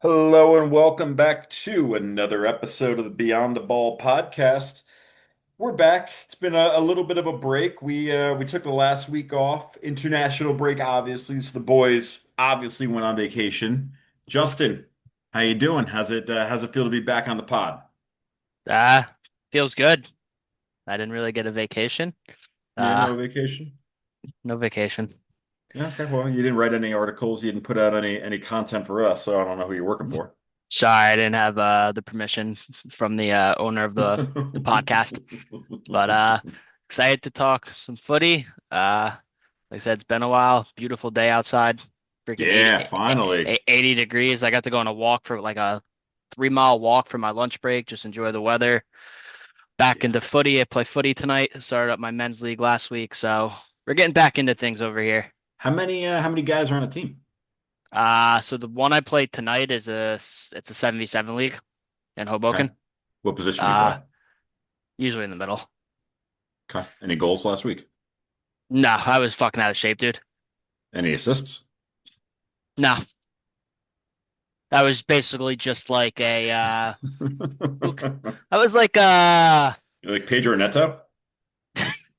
Hello and welcome back to another episode of the Beyond.a.ball podcast. We're back. It's been a little bit of a break. We took the last week off, international break, obviously. So the boys obviously went on vacation. Justin, how you doing? How's it feel to be back on the pod? Uh, Feels good. I didn't really get a vacation. Yeah, Uh, no vacation. no vacation. Yeah, okay. Well, you didn't write any articles. You didn't put out any content for us, so I don't know who you're working for. Sorry, I didn't have the permission from the owner of the podcast. But excited to talk some footy. Like I said, it's been a while. Beautiful day outside. Freaking Yeah, finally. 80 degrees. I got to go on a walk for like a 3 mile walk for my lunch break. Just enjoy the weather. Back Yeah. into footy. I play footy tonight. Started up my men's league last week, so we're getting back into things over here. How many guys are on a team? So the one I played tonight it's a 7v7 league in Okay. Hoboken. What position do you Uh, play? Usually in the middle. Okay. Any goals last week? No, I was fucking out of shape, dude. Any assists? No, that was basically just like a who c- I was like You like Pedro Neto?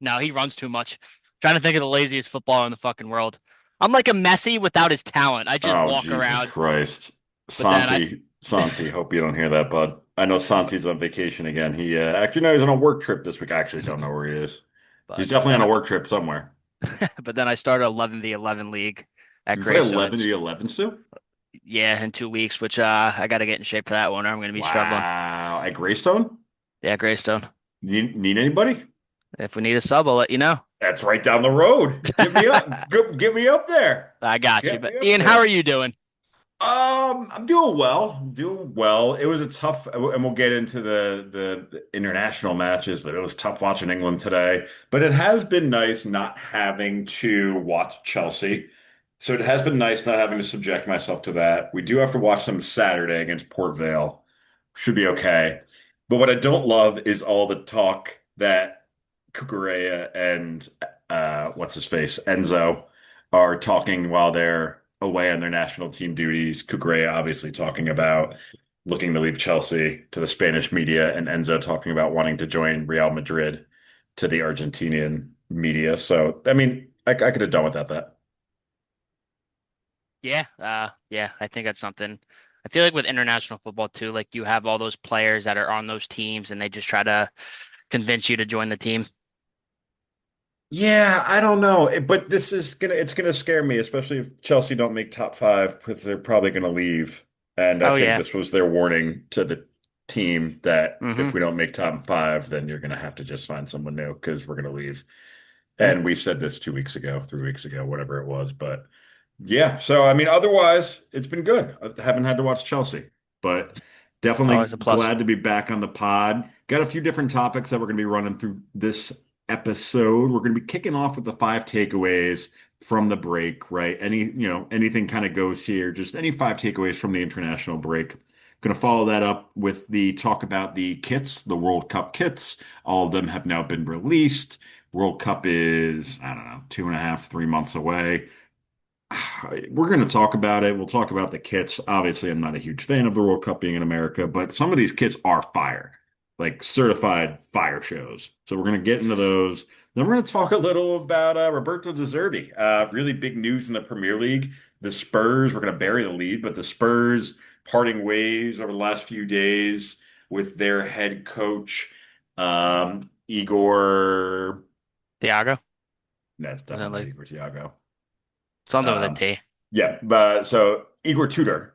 no, he runs too much. Trying to think of the laziest footballer in the fucking world. I'm like a Messi without his talent. I just Oh, walk Jesus around, Christ. but then I Santi, hope you don't hear that, bud. I know Santi's on vacation again. He actually no, he's on a work trip this week. I actually don't know where he is. but He's definitely on then a work trip somewhere. but then I started 11v11 league at You play Greystone. 11 v 11 still? Yeah, in 2 weeks, which I got to get in shape for that one, or I'm going to be struggling. Wow. At Greystone? Yeah, Greystone. Need anybody? If we need a sub, I'll let you know. That's right down the road. Get me up. Get me up there. I got you. Get But me up Ian, how are there. you doing? I'm doing well. I'm doing well. It was a tough, and we'll get into the international matches, but it was tough watching England today. But it has been nice not having to watch Chelsea. So it has been nice not having to subject myself to that. We do have to watch them Saturday against Port Vale. Should be okay. But what I don't love is all the talk that Cucurella and what's his face, Enzo, are talking while they're away on their national team duties. Cucurella obviously talking about looking to leave Chelsea to the Spanish media, and Enzo talking about wanting to join Real Madrid to the Argentinian media. So, I mean, I could have done without that. Yeah, I think that's something. I feel like with international football too, like you have all those players that are on those teams and they just try to convince you to join the team. Yeah, I don't know, but it's gonna scare me, especially if Chelsea don't make top five, because they're probably gonna leave. And I Oh think yeah. this was their warning to the team that Mm-hmm. if we don't make top five, then you're gonna have to just find someone new because we're gonna leave. Yeah. And we said this 2 weeks ago, 3 weeks ago, whatever it was. But yeah, so I mean, otherwise, it's been good. I haven't had to watch Chelsea, but Always definitely a plus. glad to be back on the pod. Got a few different topics that we're going to be running through this episode. We're going to be kicking off with the five takeaways from the break, right? Anything kind of goes here, just any five takeaways from the international break. Going to follow that up with the talk about the kits, the World Cup kits. All of them have now been released. World Cup is, I don't know, 2.5, 3 months away. We're going to talk about it. We'll talk about the kits. Obviously, I'm not a huge fan of the World Cup being in America, but some of these kits are fire, like certified fire shows. So we're going to get into those. Then we're going to talk a little about Roberto De Zerbi. Really big news in the Premier League. The Spurs, we're going to bury the lead, but the Spurs parting ways over the last few days with their head coach, Igor. Thiago. No, it's Was that definitely not like Igor Thiago. something with a Um, T? yeah, but so Igor Tudor,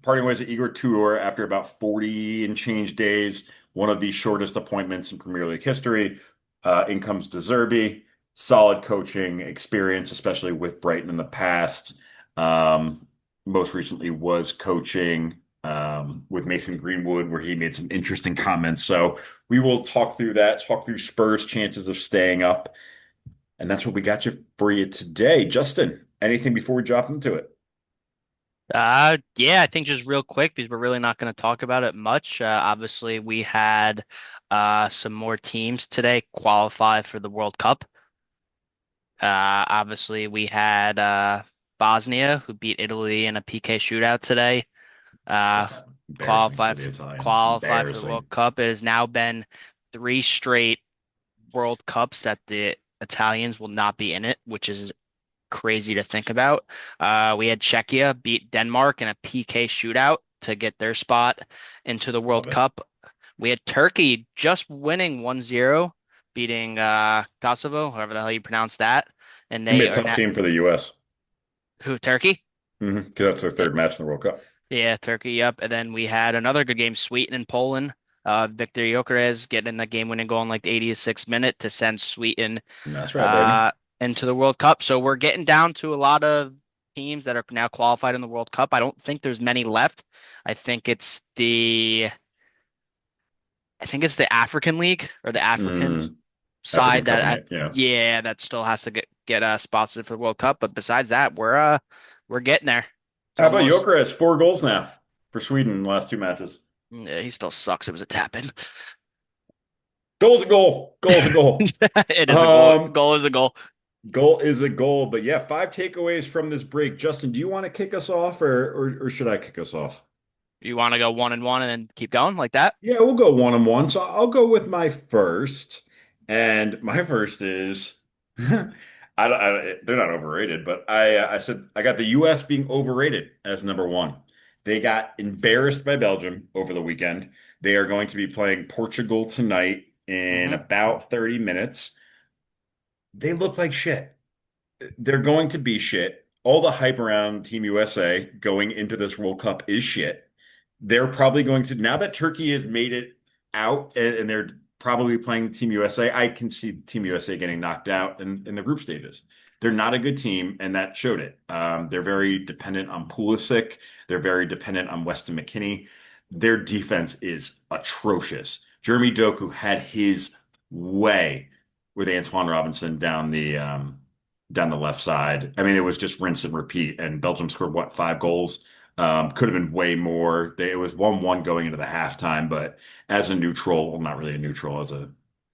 parting ways with Igor Tudor after about 40 and change days, one of the shortest appointments in Premier League history. In comes De Zerbi, solid coaching experience, especially with Brighton in the past. Um, Most recently was coaching with Mason Greenwood, where he made some interesting comments. So we will talk through that, talk through Spurs' chances of staying up. And that's what we got you for you today. Justin, anything before we drop into it? Yeah, I think just real quick because we're really not going to talk about it much. Obviously, we had some more teams today qualify for the World Cup. Obviously, we had Bosnia who beat Italy in a PK shootout today. Uh, Embarrassing qualify for the Italians. qualify for the World Embarrassing. Cup. It has now been three straight World Cups that the Italians will not be in it, which is crazy to think about. We had Czechia beat Denmark in a PK shootout to get their spot into the Love World it. Cup. We had Turkey just winning 1-0, beating Kosovo, however the hell you pronounce that. And It's gonna they be a are tough now team for the U.S. who, Turkey? Because that's their Uh, third match in the World Cup. Yeah, Turkey, yep. And then we had another good game, Sweden and Poland. Victor Gyökeres getting the game-winning goal in like the 86th minute to send Sweden And that's right, baby. uh, into the World Cup. So we're getting down to a lot of teams that are now qualified in the World Cup. I don't think there's many left. I think it's the I think it's the African League or the African Mm, African side Cup, that yeah. yeah, that still has to get spots for the World Cup. But besides that, we're getting there. It's How about almost Gyökeres? 4 goals now for Sweden in the last 2 matches. yeah, he still sucks. It was a tap in. Goal is a goal. Goal is a goal. It is a goal. Um, Goal is a goal. Goal is a goal. But yeah, 5 takeaways from this break. Justin, do you want to kick us off or should I kick us off? You want to go 1-1 and then keep going like that? Yeah, we'll go one on one. So I'll go with my first. And my first is they're not overrated, but I said I got the US being overrated as number one. They got embarrassed by Belgium over the weekend. They are going to be playing Portugal tonight in Hmm. about 30 minutes. They look like shit. They're going to be shit. All the hype around Team USA going into this World Cup is shit. They're probably going to, now that Turkey has made it out and they're probably playing Team USA, I can see Team USA getting knocked out in the group stages. They're not a good team, and that showed it. They're very dependent on Pulisic. They're very dependent on Weston McKennie. Their defense is atrocious. Jeremy Doku had his way with Antoine Robinson down the left side. I mean, it was just rinse and repeat. And Belgium scored what, 5 goals? Could have been way more. It was 1-1 going into the halftime, but as a neutral, well, not really a neutral,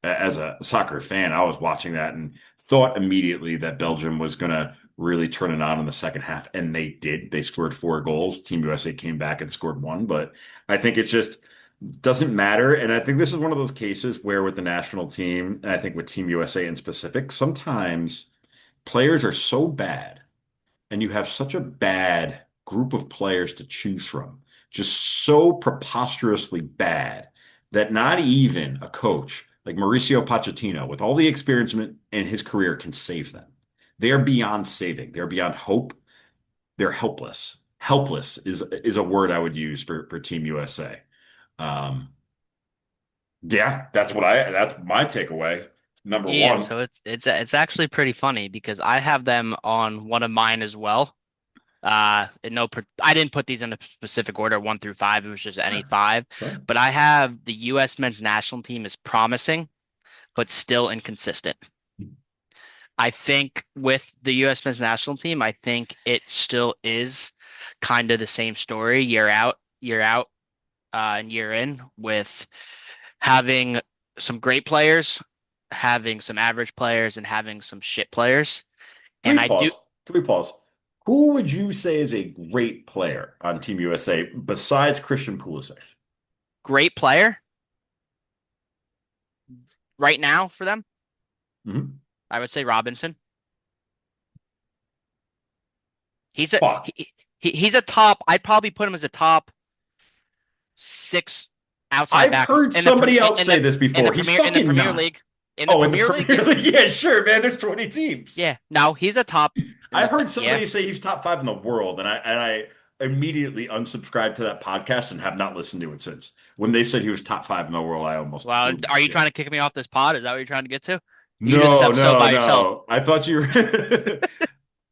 as a soccer fan, I was watching that and thought immediately that Belgium was gonna really turn it on in the second half, and they did. They scored 4 goals. Team USA came back and scored one, but I think it just doesn't matter. And I think this is one of those cases where with the national team, and I think with Team USA in specific, sometimes players are so bad and you have such a bad group of players to choose from, just so preposterously bad that not even a coach like Mauricio Pochettino, with all the experience in his career, can save them. They are beyond saving. They're beyond hope. They're helpless. Helpless is a word I would use for Team USA. Um, yeah, that's my takeaway. Number Yeah, one. so it's actually pretty funny because I have them on one of mine as well. I didn't put these in a specific order, 1 through 5. It was just any five. Fine. But I have the U.S. men's national team is promising, but still inconsistent. I think with the U.S. men's national team, I think it still is kind of the same story year out, and year in with having some great players, having some average players, and having some shit players. Can And we I do pause? Can we pause? Who would you say is a great player on Team USA besides Christian Pulisic? great player right now for them. Hmm. I would say Robinson. He's a Fuck. he's a top. I'd probably put him as a top six outside I've back heard in the somebody else say this before. He's In the fucking Premier not. League. In the Oh, in the Premier League, Premier yeah, League? Yeah, sure, man. There's 20 teams. yeah. No, he's a top in I've the heard yeah. somebody say he's top 5 in the world, and I immediately unsubscribed to that podcast and have not listened to it since. When they said he was top 5 in the world, I almost Well, blew my are you trying to shit. kick me off this pod? Is that what you're trying to get to? You do this No, episode no, by yourself. no. I thought you were.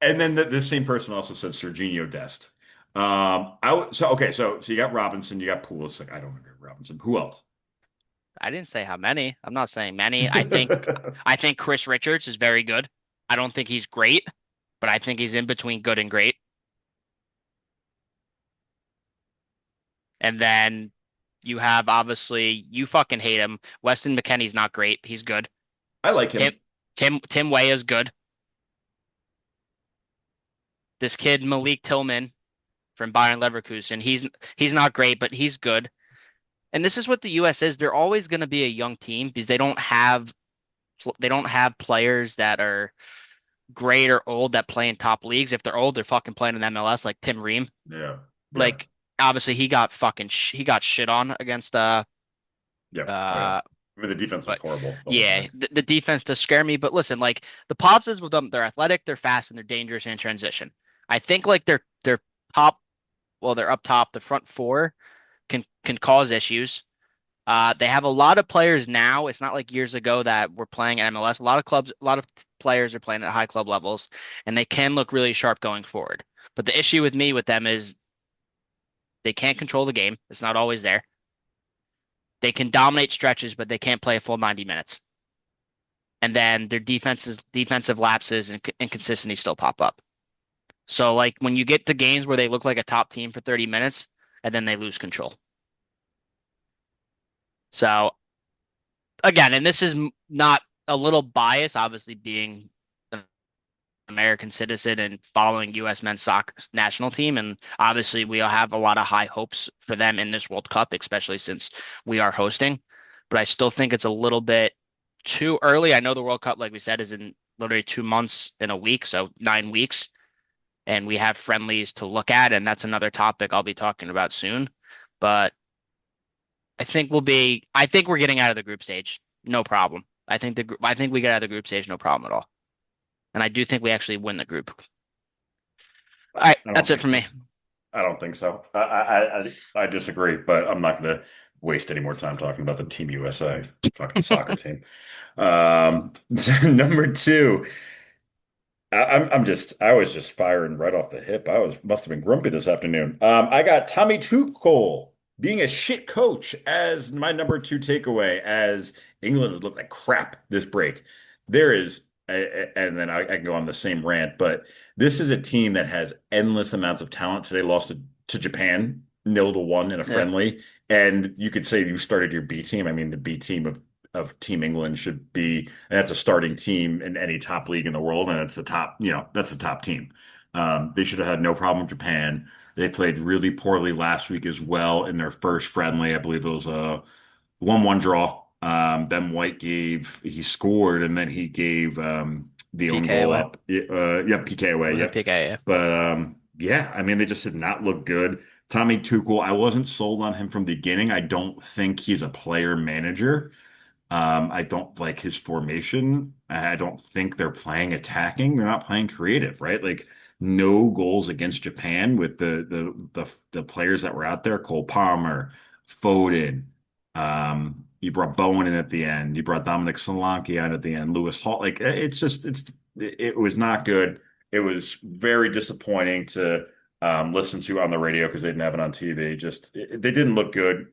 And then this same person also said Serginho Dest. So okay, so you got Robinson, you got Pulisic. I don't agree with Robinson. Who else? I didn't say how many. I'm not saying many. I think Chris Richards is very good. I don't think he's great, but I think he's in between good and great. And then you have obviously you fucking hate him. Weston McKennie's not great. He's good. I like Tim him. Tim Weah's good. This kid Malik Tillman. from Bayern Leverkusen. He's not great, but he's good. And this is what the US is. They're always going to be a young team because they don't have players that are great or old that play in top leagues. If they're old, they're fucking playing in MLS like Tim Ream. Yeah. Yeah. Like obviously he got shit on against Yeah. Oh yeah. uh I mean, the defense was but horrible the whole yeah, time. the defense does scare me. But listen, like the positives with them, they're athletic, they're fast, and they're dangerous in transition. I think like they're top, well, they're up top. The front four can cause issues. They have a lot of players now. It's not like years ago that we're playing at MLS. A lot of players are playing at high club levels, and they can look really sharp going forward. But the issue with me with them is they can't control the game. It's not always there. They can dominate stretches, but they can't play a full 90 minutes. And then their defensive lapses and inconsistency still pop up. So like when you get to games where they look like a top team for 30 minutes and then they lose control. So again, and this is not a little bias, obviously being an American citizen and following U.S. men's soccer national team, and obviously we all have a lot of high hopes for them in this World Cup, especially since we are hosting. But I still think it's a little bit too early. I know the World Cup, like we said, is in literally 2 months in a week, so 9 weeks, and we have friendlies to look at, and that's another topic I'll be talking about soon. But I think we're getting out of the group stage. No problem. I think we get out of the group stage, no problem at all. And I do think we actually win the group. All right, I don't that's it think for so. me. I don't think so. I disagree, but I'm not going to waste any more time talking about the Team USA fucking soccer team. Um, number two, I was just firing right off the hip. Must have been grumpy this afternoon. I got Tommy Tuchel being a shit coach as my number two takeaway, as England has looked like crap this break. There is, and then I can go on the same rant, but this is a team that has endless amounts of talent. Today lost to Japan, 0-1 in a Yeah. friendly. And you could say you started your B team. I mean, the B team of Team England should be, and that's a starting team in any top league in the world, and that's the top, that's the top team. They should have had no problem with Japan. They played really poorly last week as well in their first friendly. I believe it was a 1-1 draw. Ben White he scored, and then he gave the own PK goal away. up. Yeah, PK away. Was it Yep. PK? Yeah. But yeah, I mean, they just did not look good. Tommy Tuchel, I wasn't sold on him from the beginning. I don't think he's a player manager. I don't like his formation. I don't think they're playing attacking. They're not playing creative, right? Like no goals against Japan with the players that were out there. Cole Palmer, Foden. You brought Bowen in at the end. You brought Dominic Solanke on at the end. Lewis Hall. Like it was not good. It was very disappointing to listen to on the radio because they didn't have it on TV. They didn't look good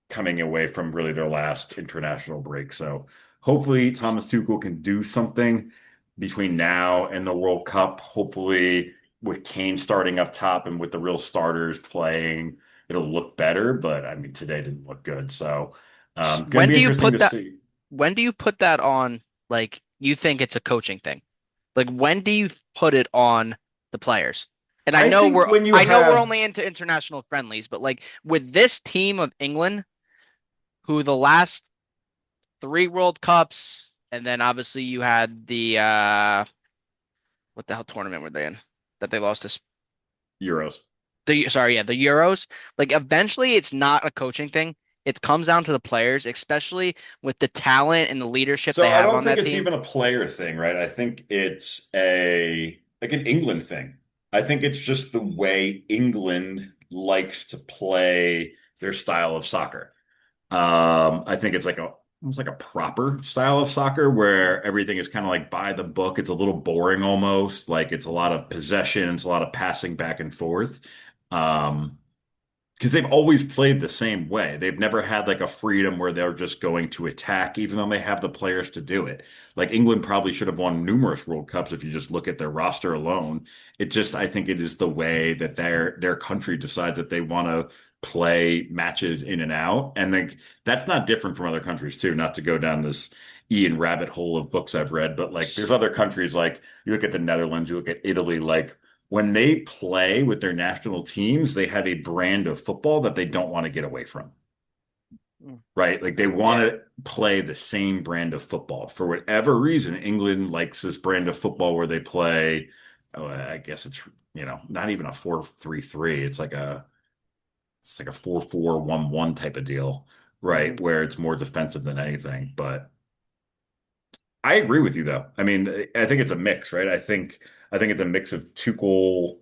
coming away from really their last international break. So hopefully Thomas Tuchel can do something between now and the World Cup. Hopefully with Kane starting up top and with the real starters playing, it'll look better. But I mean, today didn't look good. So going to When be do you interesting put to that? see. When do you put that on? Like you think it's a coaching thing? Like when do you put it on the players? And I think when you I know we're have only into international friendlies, but like with this team of England, who the last three World Cups, and then obviously you had the what the hell tournament were they in that they lost to Euros. the Euros. Like eventually it's not a coaching thing. It comes down to the players, especially with the talent and the leadership they So I have don't on think that it's team. even a player thing, right? I think it's a like an England thing. I think it's just the way England likes to play their style of soccer. I think it's like almost like a proper style of soccer where everything is kind of like by the book. It's a little boring almost. Like it's a lot of possession, it's a lot of passing back and forth. Um, because they've always played the same way. They've never had like a freedom where they're just going to attack, even though they have the players to do it. Like England probably should have won numerous World Cups if you just look at their roster alone. I think it is the way that their country decides that they want to play matches in and out. And like that's not different from other countries too, not to go down this Ian rabbit hole of books I've read, but like there's other countries like you look at the Netherlands, you look at Italy, like when they play with their national teams, they have a brand of football that they don't want to get away from, Mm. right? Like they want Yeah. to play the same brand of football. For whatever reason, England likes this brand of football where they play, oh, I guess it's, not even a 4-3-3. It's like a 4-4-1-1 type of deal, Hmm. right? Where it's more defensive than anything. But I agree with you though. I mean, I think it's a mix, right? I think it's a mix of Tuchel,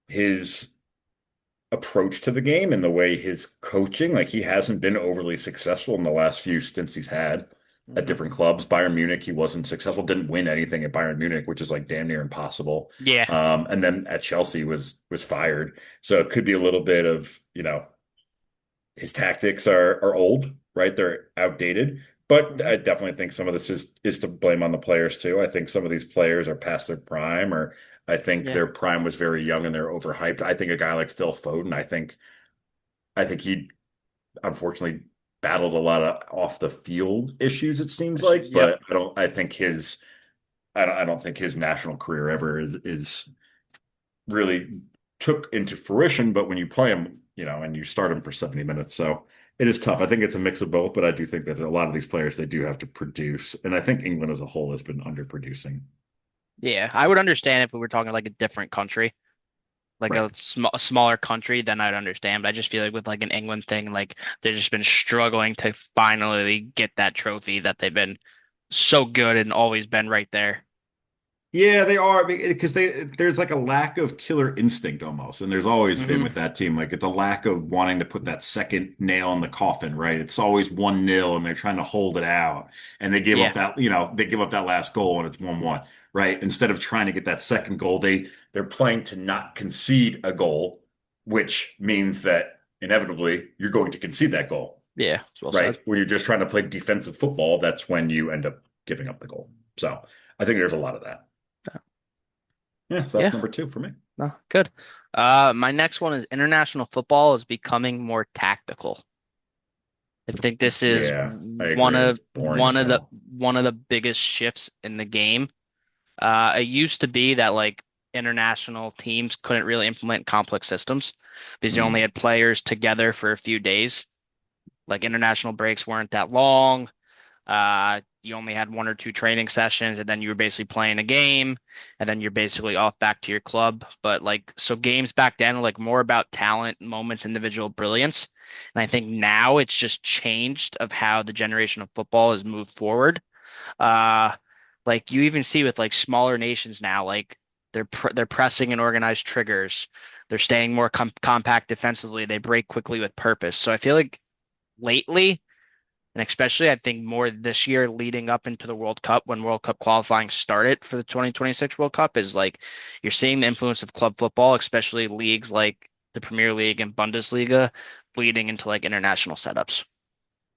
his approach to the game and the way his coaching, like he hasn't been overly successful in the last few stints he's had at Hmm. different clubs. Bayern Munich, he wasn't successful, didn't win anything at Bayern Munich, which is like damn near impossible. Yeah. And then at Chelsea was fired. So it could be a little bit of, his tactics are old, right? They're outdated. But Hmm. I definitely think some of this is to blame on the players too. I think some of these players are past their prime, or I think Yeah. their prime was very young and they're overhyped. I think a guy like Phil Foden, I think he unfortunately battled a lot of off the field issues, it seems Issues. like, Yep. but I don't think his national career ever is really took into fruition. But when you play him, and you start him for 70 minutes, so it is tough. I think it's a mix of both, but I do think that a lot of these players they do have to produce, and I think England as a whole has been underproducing. Yeah. I would understand if we were talking like a different country, like Right. a smaller country, then I'd understand. But I just feel like with like an England thing, like they've just been struggling to finally get that trophy that they've been so good and always been right there. Yeah, they are because there's like a lack of killer instinct almost, and there's always been Hmm. with that team. Like it's a lack of wanting to put that second nail in the coffin, right? It's always 1-0 and they're trying to hold it out, and Yeah. they give up that last goal and it's 1-1, right? Instead of trying to get that second goal, they're playing to not concede a goal, which means that inevitably you're going to concede that goal, Yeah. It's well right? said. When you're just trying to play defensive football, that's when you end up giving up the goal. So I think there's a lot of that. Yeah, so that's Yeah. number two for me. No, good. My next one is international football is becoming more tactical. I think this is Yeah, I agree. It's boring as hell. one of the biggest shifts in the game. It used to be that like international teams couldn't really implement complex systems because they only Mm. had players together for a few days. Like international breaks weren't that long. You only had one or two training sessions, and then you were basically playing a game, and then you're basically off back to your club. But like, so games back then were like more about talent, moments, individual brilliance. And I think now it's just changed of how the generation of football has moved forward. Uh, like you even see with like smaller nations now, like they're pressing and organized triggers. They're staying more compact defensively. They break quickly with purpose. So I feel like lately and especially, I think more this year leading up into the World Cup when World Cup qualifying started for the 2026 World Cup is like you're seeing the influence of club football, especially leagues like the Premier League and Bundesliga bleeding into like international setups.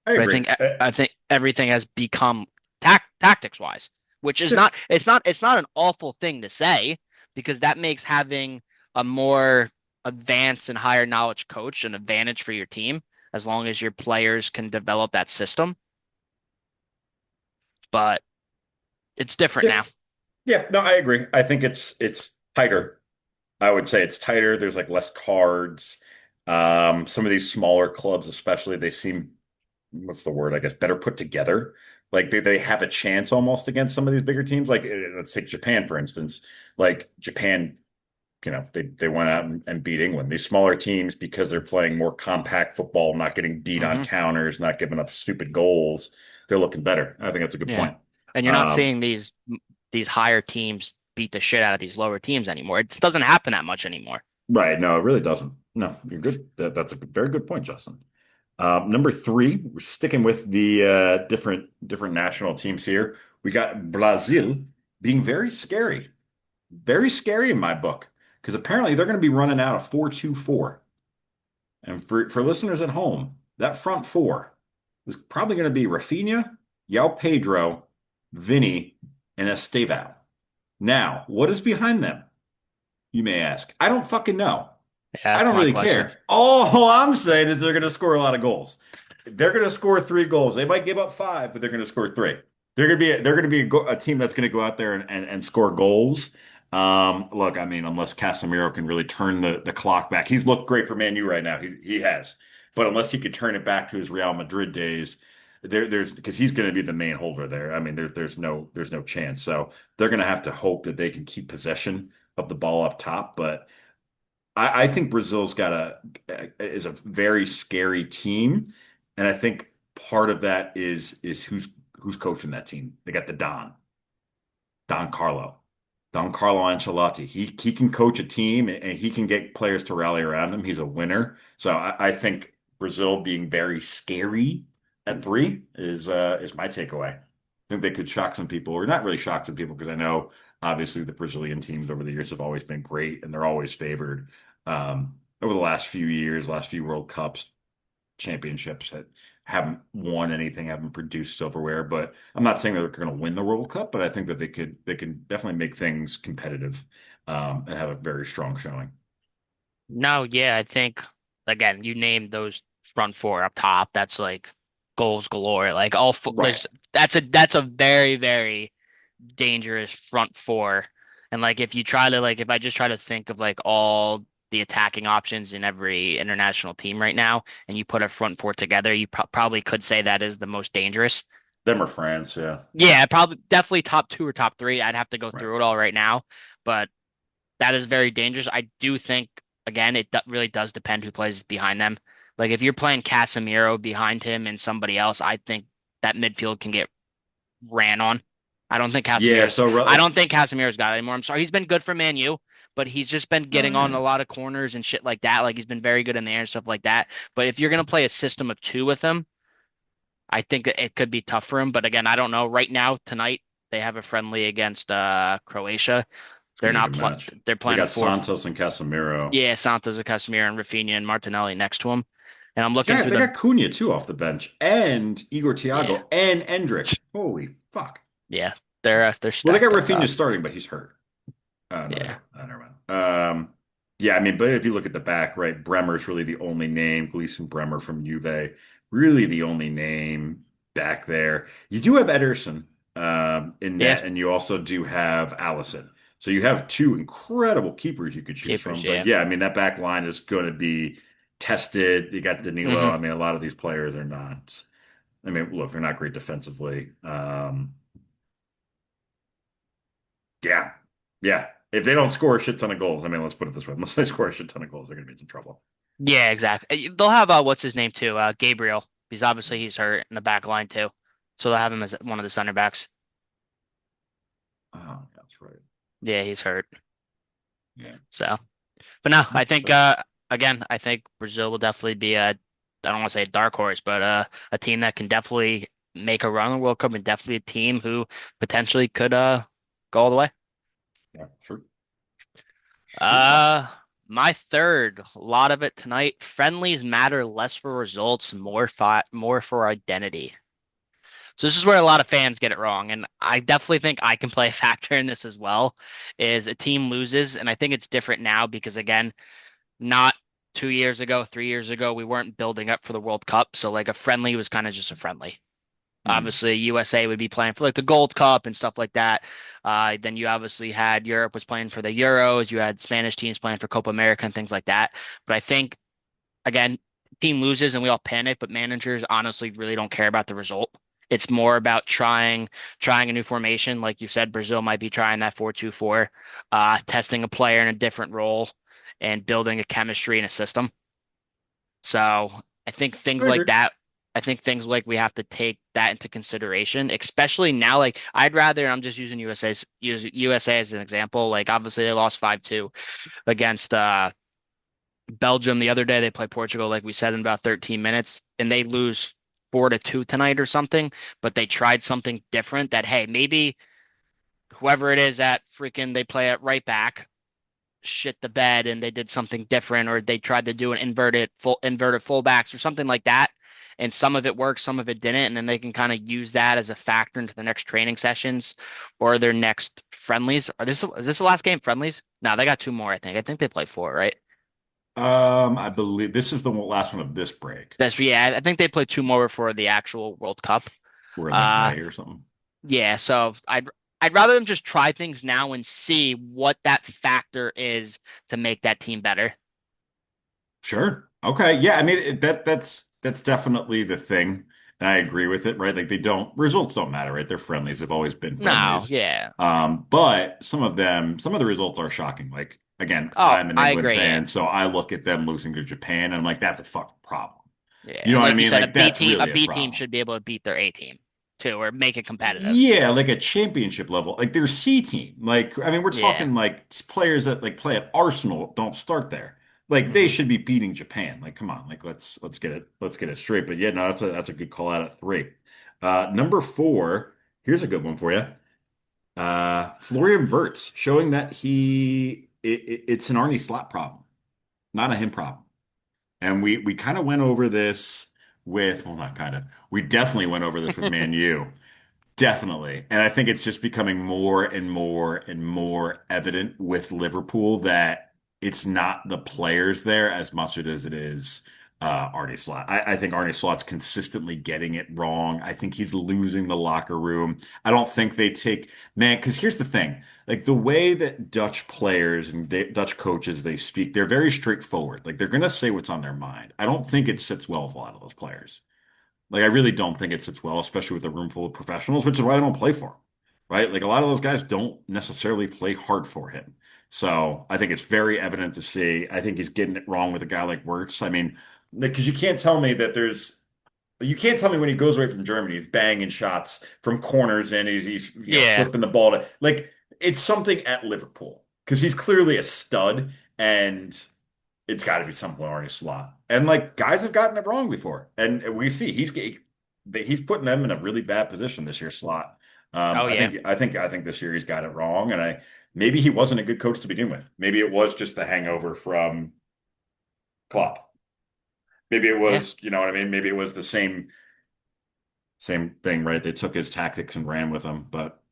I So agree. I think everything has become tactics wise, which is Yeah, it's not an awful thing to say because that makes having a more advanced and higher knowledge coach an advantage for your team as long as your players can develop that system. But it's different yeah, now. yeah. No, I agree. I think it's tighter. I would say it's tighter. There's like less cards. Some of these smaller clubs, especially, they seem, what's the word? I guess better put together. Like they have a chance almost against some of these bigger teams. Like let's take Japan, for instance. Like Japan, they went out and beat England. These smaller teams, because they're playing more compact football, not getting beat on Hmm. counters, not giving up stupid goals, they're looking better. I think that's a good Yeah. point. And you're not Um, seeing these higher teams beat the shit out of these lower teams anymore. It doesn't happen that much anymore. right. No, it really doesn't. No, you're good. That's a very good point, Justin. Number three, we're sticking with the different national teams here. We got Brazil being very scary in my book, because apparently they're going to be running out of 4-2-4. And for listeners at home, that front four is probably going to be Rafinha, Yao Pedro, Vinny, and Estevao. Now, what is behind them? You may ask. I don't fucking know. Yeah, I that's don't my really question. care. All I'm saying is they're going to score a lot of goals. They're going to score 3 goals. They might give up 5, but they're going to score 3. They're going to be a team that's going to go out there and score goals. Look, I mean, unless Casemiro can really turn the clock back, he's looked great for Man U right now. He has, but unless he could turn it back to his Real Madrid days, there's because he's going to be the main holder there. I mean, there's no chance. So they're going to have to hope that they can keep possession of the ball up top. But I think Brazil's got is a very scary team, and I think part of that is who's coaching that team. They got the Don Carlo. Don Carlo Ancelotti. He can coach a team and he can get players to rally around him. He's a winner. So I think Brazil being very scary at three is my takeaway. I think they could shock some people, or not really shock some people, because I know obviously the Brazilian teams over the years have always been great and they're always favored. Over the last few years, last few World Cups, championships that haven't won anything, haven't produced silverware. But I'm not saying that they're going to win the World Cup, but I think that they can definitely make things competitive and have a very strong showing. No, yeah, I think again, you named those front four up top. That's like goals galore. Like all fo Right. there's that's a very, very dangerous front four. And like if you try to like if I just try to think of like all the attacking options in every international team right now, and you put a front four together, you probably could say that is the most dangerous. Them or France, yeah. Yeah, probably definitely top two or top three. I'd have to go Right. through it all right now, but that is very dangerous. I do think again, it really does depend who plays behind them. Like if you're playing Casemiro behind him and somebody else, I think that midfield can get ran on. Yeah, I don't think Casemiro's got it anymore. I'm sorry. He's been good for Man U, but he's just been oh getting on yeah. a lot of corners and shit like that. Like he's been very good in the air and stuff like that. But if you're gonna play a system of two with him, I think that it could be tough for him. But again, I don't know. Right now, tonight, they have a friendly against Croatia. It's gonna be a good match. They're They playing a got four. Santos and Casemiro. Yeah, Santos, Casemiro, and Rafinha and Martinelli next to him. And I'm looking Yeah, through they the got Cunha too off the bench, and Igor yeah, Thiago and Endrick. Holy fuck. yeah, they're Well, they got stacked up Rafinha top. starting, but he's hurt. Yeah. Never mind. Yeah, I mean, but if you look at the back, right, Bremer's really the only name. Gleason Bremer from Juve, really the only name back there. You do have Ederson in Yeah, net, and you also do have Allison. So you have two incredible keepers you could choose keepers, from. But yeah. yeah, I mean, that back line is going to be tested. You got Danilo. Hmm. I mean, a lot of these players are not. I mean, look, they're not great defensively. Yeah. Yeah. If they don't score a shit ton of goals, I mean, let's put it this way. Unless they score a shit ton of goals, they're going to be in some trouble. Yeah, exactly. They'll have what's his name too, Gabriel. He's hurt in the back line too, so they'll have him as one of the center backs. Oh, that's right. Yeah, he's hurt. Yeah. So, but no, I think So, again, I think Brazil will definitely be a I don't want to say a dark horse, but a team that can definitely make a run in the World Cup and definitely a team who potentially could go all the way. yeah, sure. Sure. Uh, my third, a lot of it tonight. Friendlies matter less for results, more for identity. So this is where a lot of fans get it wrong, and I definitely think I can play a factor in this as well. Is a team loses, and I think it's different now because again, not 2 years ago, 3 years ago, we weren't building up for the World Cup, so like a friendly was kind of just a friendly. Mhm. Obviously, USA would be playing for like the Gold Cup and stuff like that. Then you obviously had Europe was playing for the Euros. You had Spanish teams playing for Copa America and things like that. But I think again, team loses and we all panic, but managers honestly really don't care about the result. It's more about trying a new formation. Like you said, Brazil might be trying that 4-2-4, testing a player in a different role and building a chemistry and a system. So I think things I like agree. that, I think things like we have to take that into consideration, especially now. Like I'd rather, I'm just using use USA as an example. Like obviously they lost 5-2 against Belgium the other day. They play Portugal, like we said, in about 13 minutes, and they lose 4-2 tonight or something. But they tried something different that, hey, maybe whoever it is at freaking they play at right back shit the bed and they did something different, or they tried to do an inverted fullbacks or something like that. And some of it worked, some of it didn't, and then they can kind of use that as a factor into the next training sessions or their next friendlies. Is this the last game friendlies? No, they got two more, I think. I think they play four, right? I believe this is the last one of this break. That's yeah, I think they play two more before the actual World Cup. We're in like Uh May or something. yeah, so I'd rather them just try things now and see what that factor is to make that team better. Sure. Okay. Yeah. I mean, that's definitely the thing. And I agree with it, right? Like results don't matter, right? They're friendlies. They've always been No, friendlies. yeah. But some of the results are shocking. Like, again, Oh, I'm an I England agree. Yeah, fan, so I look at them losing to Japan and I'm like, that's a fucking problem. yeah. You know And what I like you mean? said, Like, that's A really a B team problem. should be able to beat their A team too, or make it competitive. Yeah, like a championship level, like their C team. Like, I mean, we're Yeah. talking like players that like play at Arsenal don't start there. Like they Hmm. should be beating Japan. Like, come on, like let's get it straight. But yeah, no, that's a good call out at three. Number four, here's a good one for you. Florian Wirtz showing that it's an Arnie Slot problem, not a him problem. And we kind of went over this with, well, not kind of, we definitely went over this with Man U. Definitely. And I think it's just becoming more and more and more evident with Liverpool that it's not the players there as much as it is Arne Slot. I think Arne Slot's consistently getting it wrong. I think he's losing the locker room. I don't think they take, man, because here's the thing. Like the way that Dutch players and Dutch coaches they speak, they're very straightforward. Like they're going to say what's on their mind. I don't think it sits well with a lot of those players. Like I really don't think it sits well, especially with a room full of professionals, which is why they don't play for him, right? Like a lot of those guys don't necessarily play hard for him. So I think it's very evident to see. I think he's getting it wrong with a guy like Wirtz. I mean, because you can't tell me when he goes away from Germany, he's banging shots from corners and he's Yeah. flipping the ball to like it's something at Liverpool because he's clearly a stud and it's got to be somewhere on his slot. And like guys have gotten it wrong before, and we see he's putting them in a really bad position this year slot. Oh yeah. I think this year he's got it wrong, and I maybe he wasn't a good coach to begin with. Maybe it was just the hangover from Klopp. Maybe it Yeah. was, you know what I mean? Maybe it was the same thing, right? They took his tactics and ran with them, but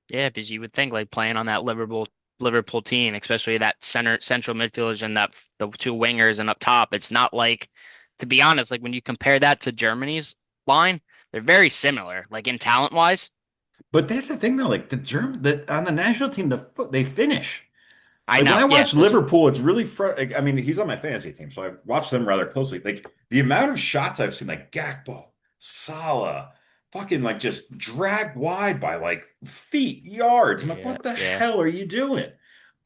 Yeah, because you would think like playing on that Liverpool team, especially that central midfielders and the two wingers and up top, it's not like, to be honest, like when you compare that to Germany's line, they're very similar, like in talent wise. that's the thing though. Like on the national team, they finish. I Like when know. I Yeah, watch Liverpool, it's really like, I mean, he's on my fantasy team, so I watch them rather closely. Like the amount of shots I've seen, like Gakpo, Salah, fucking like just dragged wide by like feet, yards. I'm like, yeah, what the yeah, hell are you doing?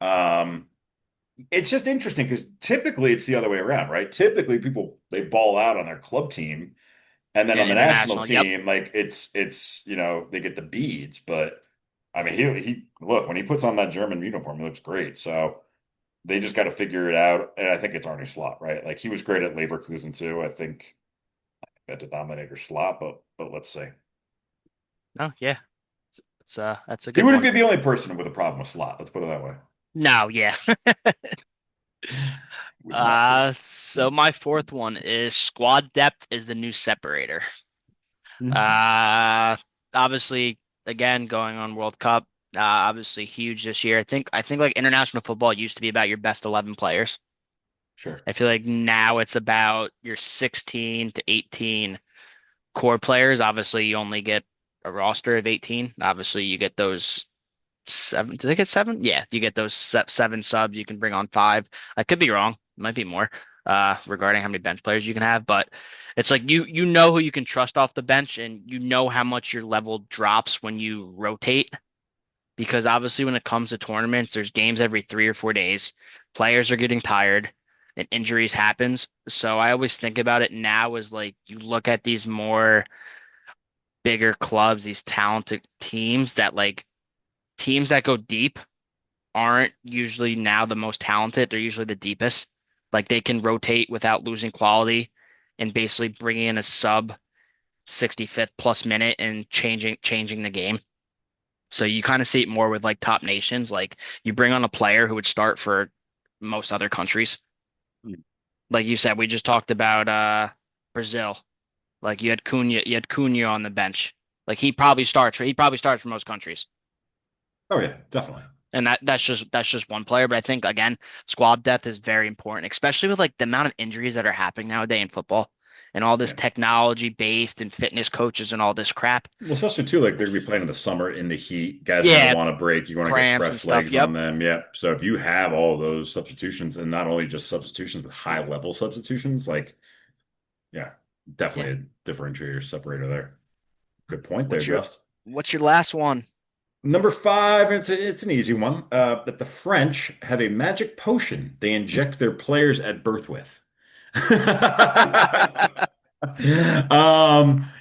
Um, it's just interesting because typically it's the other way around, right? Typically people they ball out on their club team, and then yeah. on the national International. Yep. team, like it's they get the beads, but. I mean, he look when he puts on that German uniform, he looks great. So they just got to figure it out. And I think it's Arne Slot, right? Like he was great at Leverkusen too. I think that denominator slot, but let's see. No, yeah. That's a He good wouldn't one. be the only person with a problem with slot. Let's put it that way. No, yeah. Would not be. So my fourth one is squad depth is the new separator. Mhm. Uh, Obviously, again, going on World Cup, obviously huge this year. I think like international football used to be about your best 11 players. Sure. I feel like now it's about your 16 to 18 core players. Obviously, you only get a roster of 18. Obviously, you get those seven. Did they get seven? Yeah, you get those seven subs. You can bring on five. I could be wrong. It might be more, regarding how many bench players you can have. But it's like you know who you can trust off the bench, and you know how much your level drops when you rotate. Because obviously, when it comes to tournaments, there's games every 3 or 4 days. Players are getting tired, and injuries happens. So I always think about it now as like you look at these more bigger clubs, these talented teams that go deep aren't usually now the most talented. They're usually the deepest. Like they can rotate without losing quality and basically bringing in a sub 65th plus minute and changing the game. So you kind of see it more with like top nations. Like you bring on a player who would start for most other countries. Like you said, we just talked about Brazil. Like you had Cunha on the bench. Like he probably starts for most countries. Oh yeah, definitely. And that's just one player, but I think again, squad depth is very important, especially with like the amount of injuries that are happening nowadays in football. and all this Yeah. technology based and fitness coaches and all this crap. Well, especially too, like they're gonna be playing in the summer in the heat. Guys are gonna Yeah, want to break. You want to get cramps and fresh stuff. legs Yep. on them. Yeah. So if you have all of those substitutions, and not only just substitutions, but high level substitutions, like yeah, Yeah. definitely a differentiator, separator there. Good point there, What's your Just. what's your last one? Number five, it's an easy one. But the French have a magic potion they inject their players at birth with.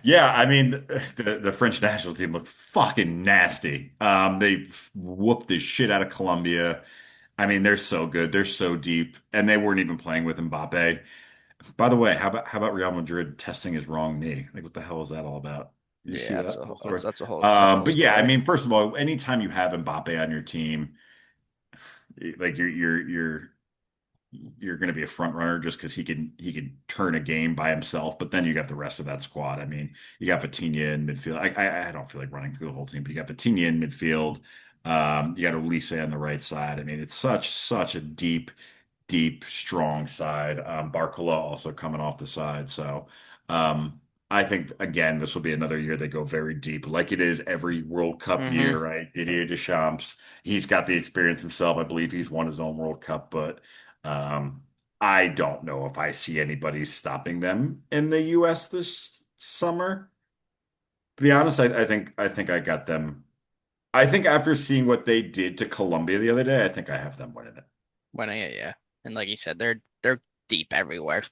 Yeah, I mean the French national team looked fucking nasty. They whooped the shit out of Colombia. I mean, they're so good. They're so deep, and they weren't even playing with Mbappe. By the way, how about Real Madrid testing his wrong knee? Like, what the hell is that all about? Did you see Yeah, that whole story? that's a whole But yeah, I story. mean, first of all, anytime you have Mbappe on your team, like you're going to be a front runner just because he can turn a game by himself. But then you got the rest of that squad. I mean, you got Vitinha in midfield. I don't feel like running through the whole team, but you got Vitinha in midfield. You got Olise on the right side. I mean, it's such a deep, strong side. Barcola also coming off the side. So um, I think, again, this will be another year they go very deep, like it is every World Cup Hmm. year, right? Didier Deschamps, he's got the experience himself. I believe he's won his own World Cup, but um, I don't know if I see anybody stopping them in the US this summer. To be honest, I think I got them. I think after seeing what they did to Colombia the other day, I think I have them winning When I yeah, and like you said, they're deep everywhere.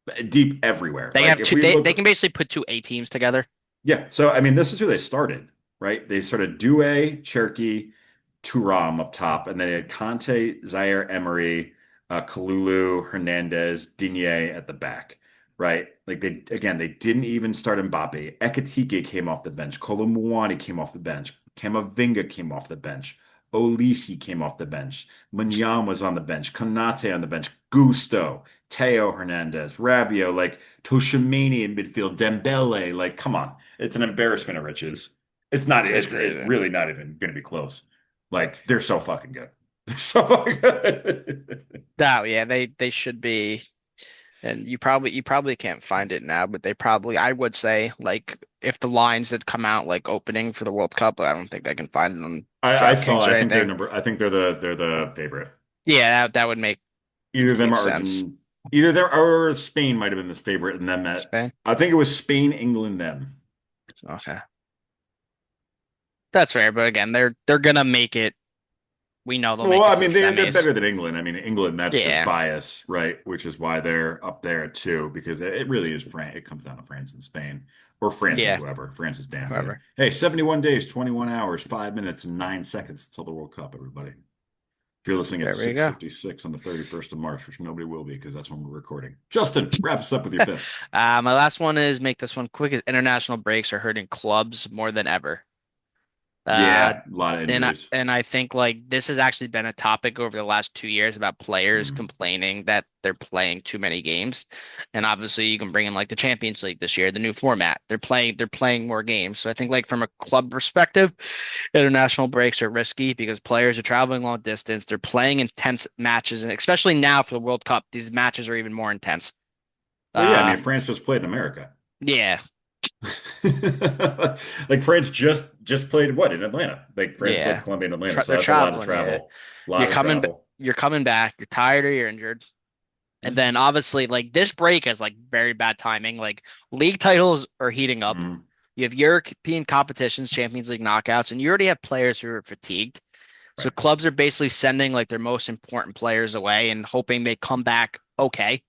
it. Deep everywhere. They Like have if two. we They look. can basically put two A teams together. Yeah, so I mean, this is who they started, right? They started Doué, Cherki, Thuram up top, and they had Conte, Zaire Emery, Kalulu, Hernandez, Digne at the back, right? Like they didn't even start Mbappe. Ekitike came off the bench. Kolo came off the bench. Camavinga came off the bench. Olise came off the bench. Munyan was on the bench. Konate on the bench. Gusto, Teo Hernandez, Rabiot, like Toshimani in midfield, Dembele, like come on. It's an embarrassment of riches. It's not. That's It's crazy. really not even going to be close. Like they're so fucking good. They're so fucking good. Oh yeah, they should be. And you probably can't find it now, but they probably I would say like if the lines had come out like opening for the World Cup, I don't think I can find it on I saw. DraftKings or I think they're anything. number. I think they're the favorite. Yeah, that would make Either them complete or sense. Argent. Either there or Spain might have been this favorite, and then that. Spain. I think it was Spain, England, them. Okay. That's fair, but again, they're gonna make it. We know they'll Well, make it I to the mean, they're semis. better than England. I mean, England, that's just Yeah. bias, right? Which is why they're up there too, because it really is France. It comes down to France and Spain, or France and Yeah. whoever. France is damn good. Whoever. Hey, 71 days, 21 hours, 5 minutes, and 9 seconds until the World Cup, everybody. If you're listening at There we go. 6:56 on the 31st of March, which nobody will be because that's when we're recording. Justin, wrap us up with your fifth. My last one is make this one quick. Is international breaks are hurting clubs more than ever. Uh, Yeah, a lot of and I, injuries. and I think like this has actually been a topic over the last 2 years about players Mm. complaining that they're playing too many games. And obviously you can bring in like the Champions League this year, the new format. They're playing more games. So I think like from a club perspective, international breaks are risky because players are traveling long distance. They're playing intense matches, and especially now for the World Cup, these matches are even more intense. Well, yeah, I Uh, mean, France just played in America. yeah, Like France just played what in Atlanta? Like France played yeah. Colombia and Atlanta, so They're that's a lot of traveling. Yeah, travel. A you're lot of coming. travel. You're coming back. You're tired or you're injured. Yeah. And then obviously, like this break is like very bad timing. Like league titles are heating up. Mhm. You have European competitions, Champions League knockouts, and you already have players who are fatigued. So Right. clubs are basically sending like their most important players away and hoping they come back okay.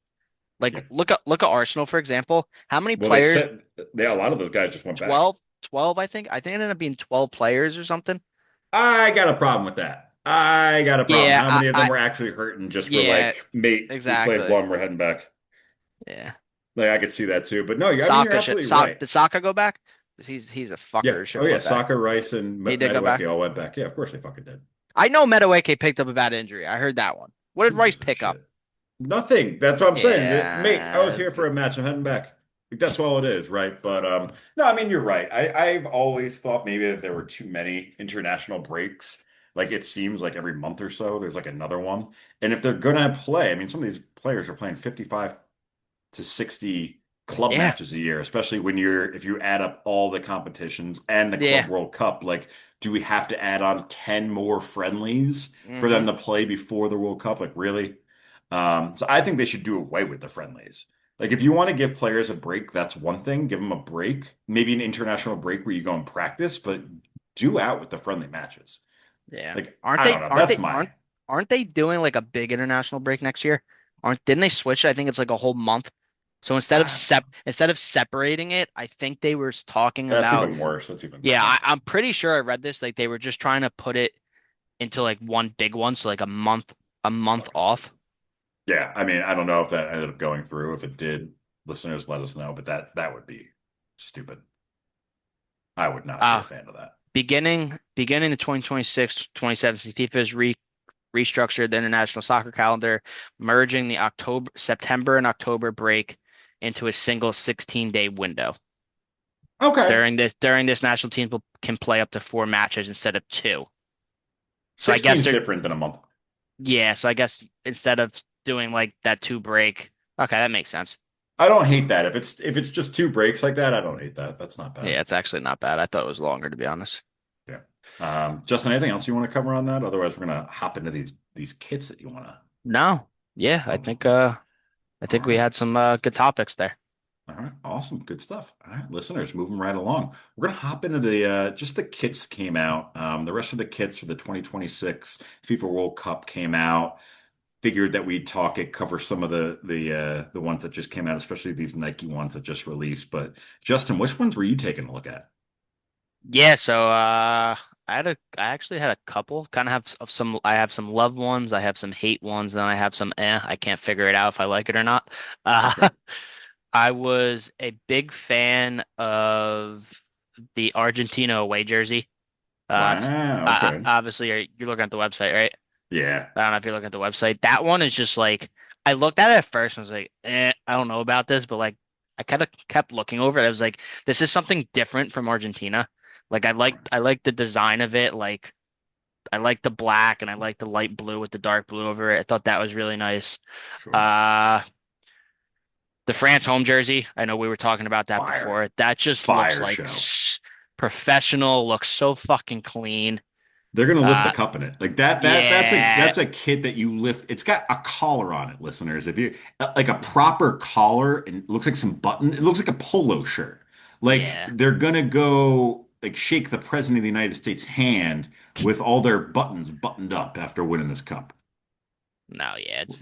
Like Yeah. look at Arsenal, for example. How many Well, they players? said a lot of those guys just went back. 12, 12, I think. I think it ended up being 12 players or something. I got a problem with that. I got a problem. Yeah, How many of them were actually hurt and just were yeah, like, mate, we played exactly. one, we're heading back. Yeah. Like I could see that too. But no, I mean you're Saka should absolutely right. Did Saka go back? 'Cause he's a Yeah. fucker. Should Oh have yeah, went back. Saka, Rice, and He did go back. Madueke all went back. Yeah, of course they fucking did. I know Meadowake picked up a bad injury. I heard that one. What did Who Rice gives a pick up? shit? Nothing. That's what I'm saying. Mate, I was Yeah, here for a match. I'm heading back. Like, that's all it is, right? But no, I mean you're right. I've always thought maybe that there were too many international breaks. Like it seems like every month or so there's like another one. And if they're gonna play, I mean some of these players are playing 55 to 60 club Yeah, matches a year, especially when if you add up all the competitions and the Club yeah. World Cup, like, do we have to add on 10 more friendlies for Hmm. them to play before the World Cup? Like, really? So I think they should do away with the friendlies. Like, if you want to give players a break, that's one thing. Give them a break, maybe an international break where you go and practice, but do out with the friendly matches. Yeah. Like, Aren't I don't they know. aren't That's they my, aren't they doing like a big international break next year? Aren't didn't they switch it? I think it's like a whole month. So I don't know. instead of separating it, I think they were talking That's about even worse. That's even yeah, bad. I'm pretty sure I read this. Like they were just trying to put it into like one big one, so like a month Fucking off. stupid. Yeah, I mean, I don't know if that ended up going through. If it did, listeners, let us know. But that would be stupid. I would not be a Uh fan of that. beginning the 2026 2017 FIFA has restructured the international soccer calendar, merging the September and October break into a single 16-day window. Okay. During this national teams can play up to four matches instead of two. So I guess 16's they're different than a month. yeah, so I guess instead of doing like that two break, okay, that makes sense. I don't hate that. If it's just two breaks like that, I don't hate that. That's not bad. Yeah, it's actually not bad. I thought it was longer to be honest. Yeah. Justin, anything else you want to cover on that? Otherwise, we're gonna hop into these kits that you want to. No. Yeah, Oh, I all think we right. had some good topics there. All right, awesome, good stuff. All right, listeners, moving right along. We're gonna hop into the just the kits that came out. The rest of the kits for the 2026 FIFA World Cup came out. Figured that we'd talk it, cover some of the ones that just came out, especially these Nike ones that just released. But Justin, which ones were you taking a look at? Yeah, so I actually had a couple. Kind of have of some I have some love ones, I have some hate ones, then I have some I can't figure it out if I like it or not. Okay. Uh I was a big fan of the Argentina away jersey. It's Wow. Okay. obviously you're looking at the website, right? Yeah. I don't know if you're looking at the website. That one is just like I looked at it at first and was like, I don't know about this, but like I kind of kept looking over it. I was like, this is something different from Argentina. Like I like the design of it. Like I like the black and I like the light blue with the dark blue over it. I thought that was really nice. Sure. Uh the France home jersey, I know we were talking about that Fire. before. That just looks Fire like show. professional, looks so fucking clean. They're gonna lift the Uh cup in it. Like that, yeah, that's a kit that you lift. It's got a collar on it, listeners. If you like a proper collar and it looks like some button, it looks like a polo shirt. Like yeah. they're gonna go like shake the president of the United States hand with all their buttons buttoned up after winning this cup. No, yeah, it's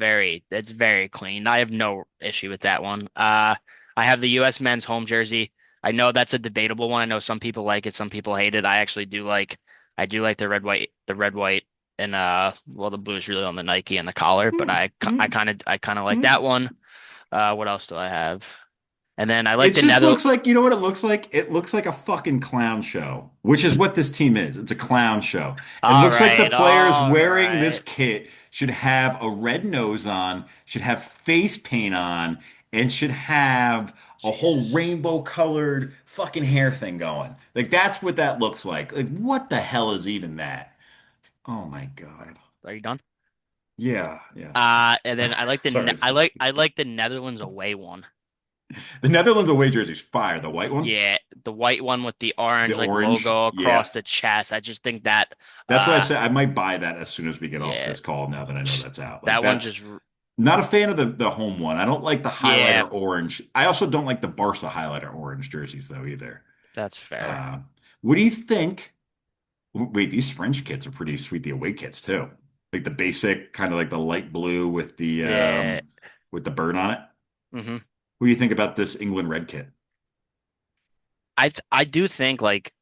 very clean. I have no issue with that one. I have the U.S. men's home jersey. I know that's a debatable one. I know some people like it, some people hate it. I do like the red, white, and well, the blue is really on the Nike and the collar, but Mm, mm, I kind of like mm. that one. What else do I have? And then I like It the just Nether. looks like, you know what it looks like? It looks like a fucking clown show, which is what this team is. It's a clown show. It looks like the players All wearing this right. kit should have a red nose on, should have face paint on, and should have a whole Jesus. rainbow colored fucking hair thing going. Like that's what that looks like. Like what the hell is even that? Oh my God. Are you done? Yeah, yeah. And then Sorry. I like the Netherlands away one. The Netherlands away jersey's fire. The white one, Yeah, the white one with the the orange like orange. logo Yeah. across the chest. I just think that That's why I uh said I might buy that as soon as we get off yeah, this call now that I know that's out. Like that one that's just not a fan of the home one. I don't like the yeah, highlighter orange. I also don't like the Barca highlighter orange jerseys though either. that's fair. Uh, what do you think? Wait, these French kits are pretty sweet. The away kits too. Like the basic kind of like the light blue Yeah. with the bird on it. Hmm. What do you think about this England red kit? I do think like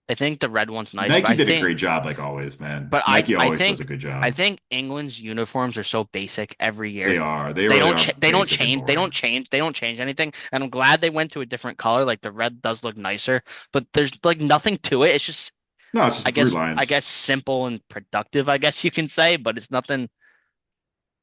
I think the red one's nice, Nike did a great job like always, man. but Nike always does a good I job. think England's uniforms are so basic every year. They are. They really are basic and boring. They don't change anything. And I'm glad they went to a different color. Like the red does look nicer, but there's like nothing to it. It's just No, it's just the through I lines. guess simple and productive, I guess you can say, but it's nothing.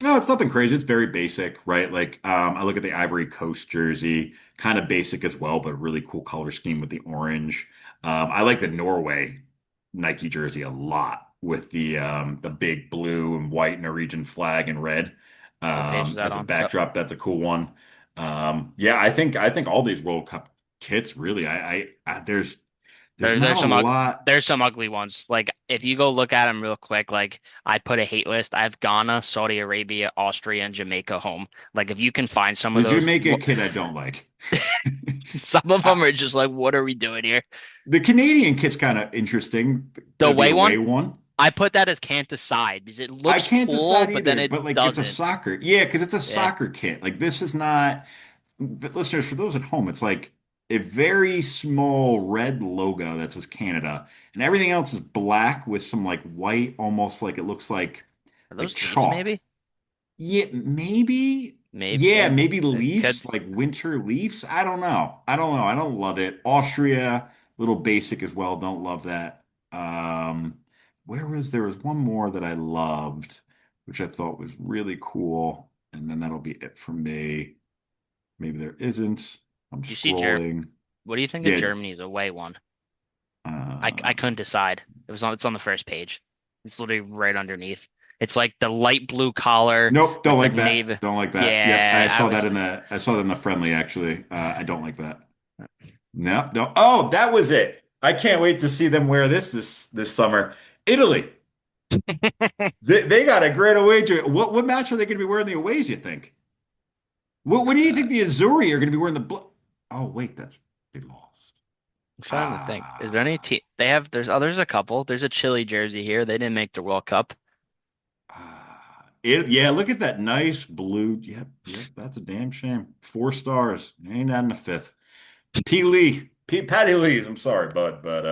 No, it's nothing crazy. It's very basic, right? Like, I look at the Ivory Coast jersey, kind of basic as well, but really cool color scheme with the orange. I like the Norway Nike jersey a lot with the big blue and white Norwegian flag and red What page is that as a on? backdrop. That's a cool one. Yeah, I think all these World Cup kits really, there's There, not there's a some ug lot. there's some ugly ones. Like if you go look at them real quick, like I put a hate list. I have Ghana, Saudi Arabia, Austria, and Jamaica home. Like if you can find some of The those, Jamaica kit I don't like. some of I, them are just like, what are we doing here? the Canadian kit's kind of interesting. The The away away one, one. I put that as can't decide because it I looks can't cool, decide but then either, it but like it's a doesn't. soccer. Yeah, because it's a Yeah, soccer kit. Like this is not, but listeners, for those at home, it's like a very small red logo that says Canada, and everything else is black with some like white, almost like it looks are like those leaves chalk. maybe? Yeah, maybe. Maybe Yeah, maybe it Leafs, could. like winter Leafs. I don't know. I don't know. I don't love it. Austria, little basic as well. Don't love that. There was one more that I loved, which I thought was really cool, and then that'll be it for me. Maybe there isn't. I'm Do you see Ger? scrolling. What do you think of Yeah. Germany's away one? I Uh, couldn't decide. It's on the first page. It's literally right underneath. It's like the light blue collar nope, don't with the like that. navy. Don't like that. Yep, Yeah, I was. I saw that in the friendly actually. I don't like that. No, no. Oh, that was it. I can't wait to see them wear this summer. Italy. They got a great away jersey. What match are they going to be wearing the aways, you think? What do you think the Azzurri are going to be wearing the bl Oh, wait, that's they lost. I'm trying to think. Is there any Ah, team they have? There's a couple. There's a Chile jersey here. They didn't make the World Cup. yeah, look at that nice blue. Yep, yep, that's a damn shame. 4 stars. Ain't that in the fifth. Patty Lee's. I'm sorry, bud, but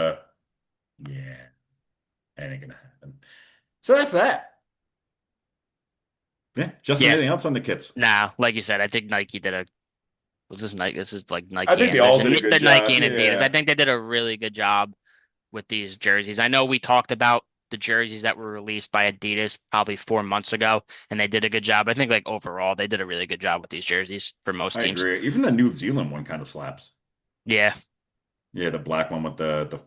yeah, that ain't gonna happen. So that's that. Yeah, Justin, Yeah, anything else on the kits? nah. Like you said, I think Nike did a. Was this Nike? This is like I Nike think they and there's all a did a good the Nike job. and Adidas. I Yeah, think they did a really good job with these jerseys. I know we talked about the jerseys that were released by Adidas probably 4 months ago, and they did a good job. I think like overall they did a really good job with these jerseys for most I teams. agree. Even the New Zealand one kind of slaps. Yeah. Yeah, the black one with the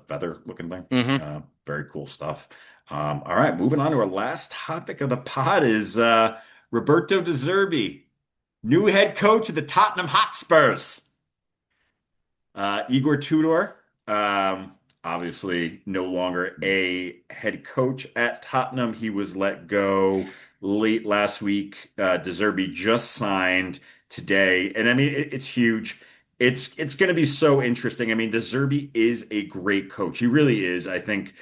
feather looking thing. Hmm. Very cool stuff. All right, moving on to our last topic of the pod is Roberto De Zerbi, new head coach of the Tottenham Hotspurs. Igor Tudor, obviously no longer a head coach at Tottenham. He was let go late last week. De Zerbi just signed today, and I mean it's huge. It's going to be so interesting. I mean, De Zerbi is a great coach. He really is. I think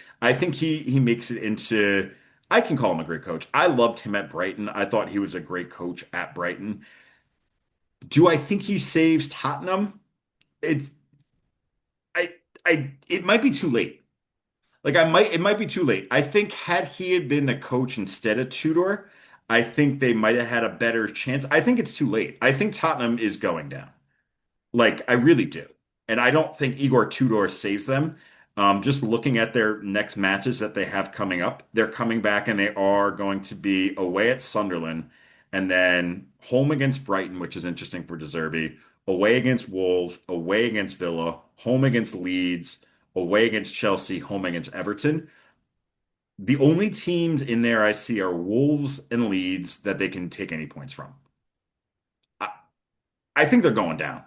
he makes it into. I can call him a great coach. I loved him at Brighton. I thought he was a great coach at Brighton. Do I think he saves Tottenham? It's I it might be too late. It might be too late. I think had he had been the coach instead of Tudor, I think they might have had a better chance. I think it's too late. I think Tottenham is going down. Like, I really do. And I don't think Igor Tudor saves them. Just looking at their next matches that they have coming up, they're coming back and they are going to be away at Sunderland and then home against Brighton, which is interesting for De Zerbi, away against Wolves, away against Villa, home against Leeds, away against Chelsea, home against Everton. The only teams in there I see are Wolves and Leeds that they can take any points from. I, I think they're going down.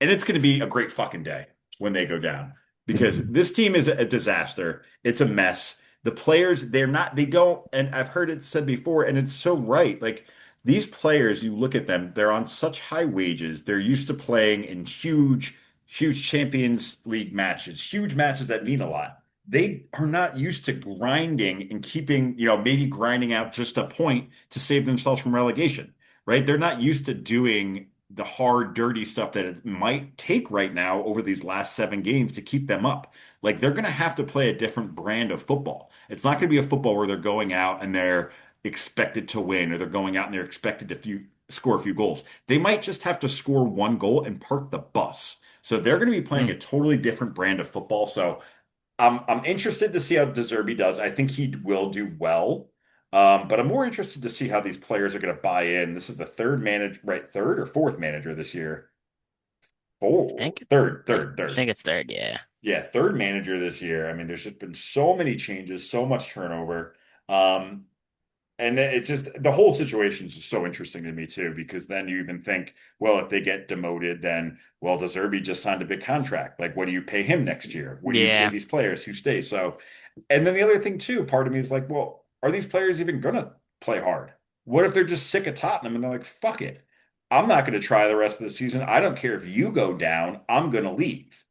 And it's going to be a great fucking day when they go down because this team is a disaster. It's a mess. The players, they don't, and I've heard it said before, and it's so right. Like these players, you look at them, they're on such high wages. They're used to playing in huge Champions League matches, huge matches that mean a lot. They are not used to grinding and keeping, maybe grinding out just a point to save themselves from relegation, right? They're not used to doing the hard, dirty stuff that it might take right now over these last 7 games to keep them up. Like they're going to have to play a different brand of football. It's not going to be a football where they're going out and they're expected to win or they're going out and they're expected to score a few goals. They might just have to score one goal and park the bus. So they're going to be playing Mm. a totally different brand of football. So I'm interested to see how De Zerbi does. I think he will do well. But I'm more interested to see how these players are going to buy in. This is the third manager, right? Third or fourth manager this year. I Oh, think third, I third, third. think it's third, yeah. Yeah, third manager this year. I mean, there's just been so many changes, so much turnover. Um, And then it's just the whole situation is just so interesting to me too, because then you even think, well, if they get demoted, then well, does Zerbi just signed a big contract? Like, what do you pay him next year? What do you pay Yeah. these players who stay? So, and then the other thing too, part of me is like, well, are these players even gonna play hard? What if they're just sick of Tottenham and they're like, fuck it, I'm not going to try the rest of the season. I don't care if you go down, I'm going to leave.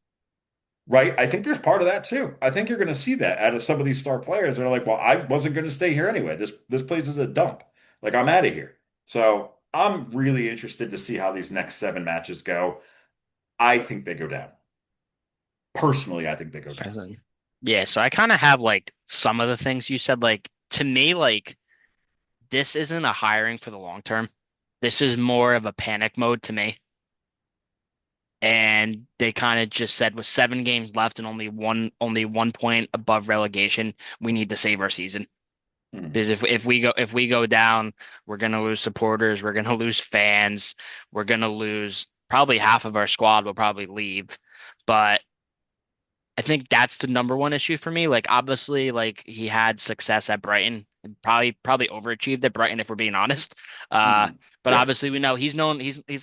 Right? I think there's part of that too. I think you're going to see that out of some of these star players that are like, well, I wasn't going to stay here anyway. This place is a dump. Like I'm out of here. So I'm really interested to see how these next 7 matches go. I think they go down. Personally, I think they go down. Yeah, so I kind of have like some of the things you said. Like to me, like this isn't a hiring for the long term. This is more of a panic mode to me. And they kind of just said with 7 games left and only 1 point above relegation, we need to save our season. Hmm. Because if we go down, we're gonna lose supporters, we're gonna lose fans, we're gonna lose probably half of our squad will probably leave. But I think that's the number one issue for me. Like obviously, like he had success at Brighton, and probably overachieved at Brighton if we're being honest. Uh, Hmm. but Yeah. obviously we know he's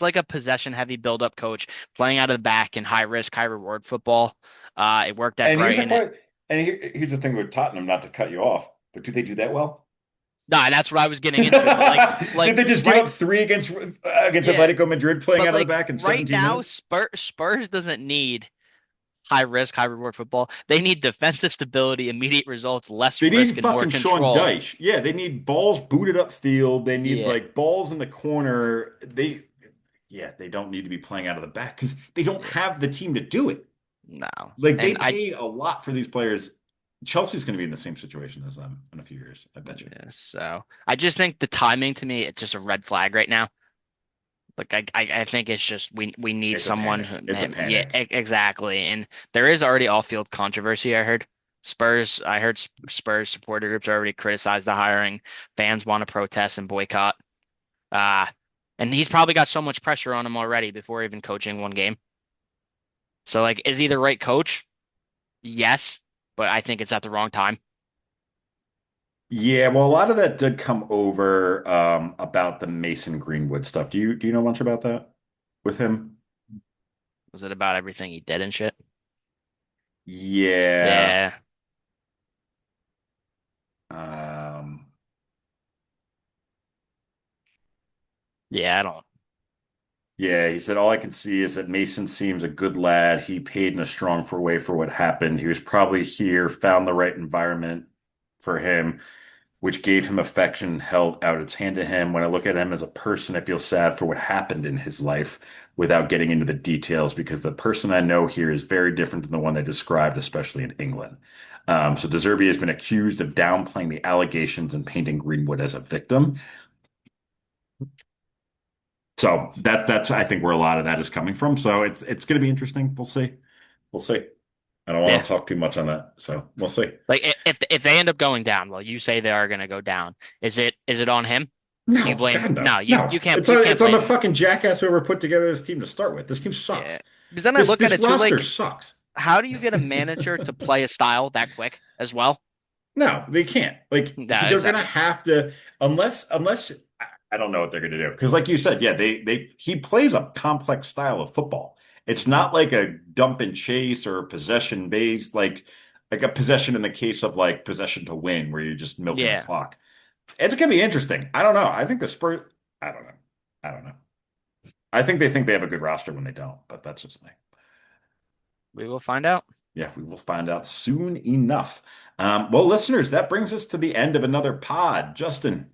like a possession heavy build up coach, playing out of the back in high risk, high reward football. It worked at And here's a Brighton. quite and here's the thing with Tottenham, not to cut you off, but do they do that well? No, that's what I was getting into. But Did like they just give right, up three against yeah. Atletico Madrid playing But out of the like back in right 17 now, minutes? Spurs doesn't need high risk, high reward football. They need defensive stability, immediate results, less They risk, need and more fucking Sean control. Dyche. Yeah, they need balls booted up field. They need Yeah, like balls in the corner. Yeah, they don't need to be playing out of the back because they don't yeah, have the team to do it. no. Like they And I pay a lot for these players. Chelsea's going to be in the same situation as them in a few years, I bet you. Yeah, so I just think the timing to me, it's just a red flag right now. Like I think it's just we need It's a someone panic. who, It's a yeah, panic. exactly. And there is already off-field controversy, I heard. I heard Spurs supporter groups already criticized the hiring. Fans want to protest and boycott. Uh, and he's probably got so much pressure on him already before even coaching 1 game. So like, is he the right coach? Yes, but I think it's at the wrong time. Yeah, well, a lot of that did come over about the Mason Greenwood stuff. Do you know much about that with him? Was it about everything he did and shit? Yeah. Yeah, Um, yeah, I don't. Yeah, he said, all I can see is that Mason seems a good lad. He paid in a strong for way for what happened. He was probably here, found the right environment for him, which gave him affection, held out its hand to him. When I look at him as a person, I feel sad for what happened in his life without getting into the details because the person I know here is very different than the one they described, especially in England. So De Zerbi has been accused of downplaying the allegations and painting Greenwood as a victim. So that's I think where a lot of that is coming from. So it's going to be interesting. We'll see. We'll see. I don't want Yeah. to talk too much on that. So we'll see. Like if they end up going down, well, you say they are going to go down. Is it on him? Can you No, blame? God no, No, you no. you can't It's you on can't it's on the blame. fucking jackass whoever put together this team to start with. This team Yeah. sucks. Because then I This look at this it too, roster like sucks. how do you get a manager to play a style that quick as well? No, they can't. Like No, they're gonna exactly. have to unless I don't know what they're gonna do. Because like you said, yeah, they he plays a complex style of football. It's not like a dump and chase or possession based like a possession in the case of like possession to win where you're just milking the Yeah, clock. It's gonna be interesting. I don't know. I think the Spurs I don't know. I don't know. I think they have a good roster when they don't, but that's just me. we will find out. Yeah, we will find out soon enough. Well, listeners, that brings us to the end of another pod. Justin,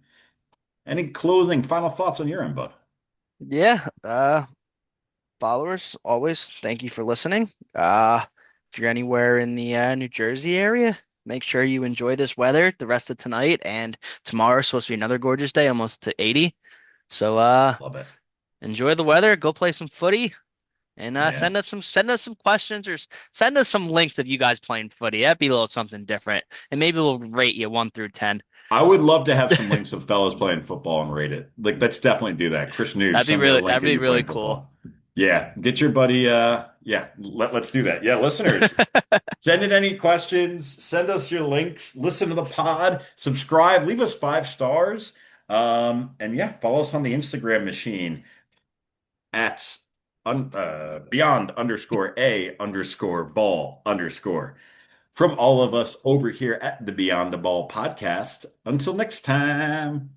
any closing final thoughts on your end, bud? Yeah. Followers, always thank you for listening. If you're anywhere in the New Jersey area, make sure you enjoy this weather the rest of tonight and tomorrow is supposed to be another gorgeous day, almost to 80. So Love it. enjoy the weather, go play some footy, and Yeah. send us some questions or send us some links of you guys playing footy. That'd be a little something different, and maybe we'll rate you 1 through 10. I would love to have some links of fellas playing football and rate it. Like, let's definitely do that. Chris News, send me a link That'd of be you really playing cool. football. Yeah, get your buddy Yeah, let's do that. Yeah, listeners, send in any questions, send us your links, listen to the pod, subscribe, leave us 5 stars. And yeah, follow us on the Instagram machine at beyond underscore a underscore ball underscore. From all of us over here at the Beyond the Ball podcast. Until next time.